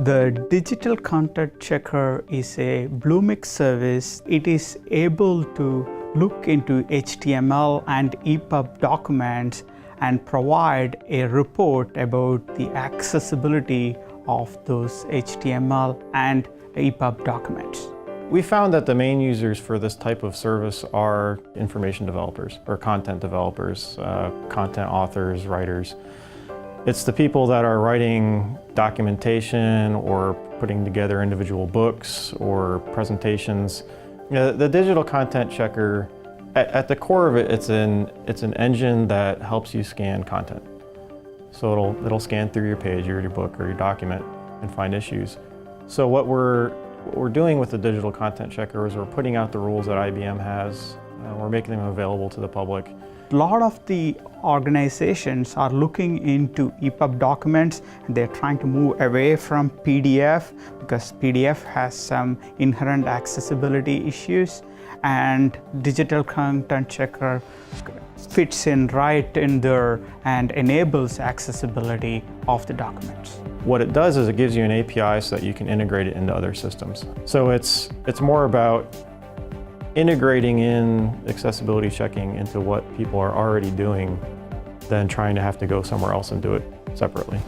The digital content checker is a Bluemix service. It is able to look into HTML and EPUB documents and provide a report about the accessibility of those HTML and EPUB documents. We found that the main users for this type of service are information developers or content developers, content authors, writers. It's the people that are writing documentation or putting together individual books or presentations. The digital content checker, at the core of it, it's an engine that helps you scan content. So it'll scan through your page or your book or your document and find issues. So what we're doing with the digital content checker is we're putting out the rules that IBM has. We're making them available to the public. A lot of the organizations are looking into EPUB documents and they're trying to move away from PDF because PDF has some inherent accessibility issues, and digital content checker fits in right in there and enables accessibility of the documents. What it does is it gives you an API so that you can integrate it into other systems. So it's more about integrating in accessibility checking into what people are already doing than trying to have to go somewhere else and do it separately.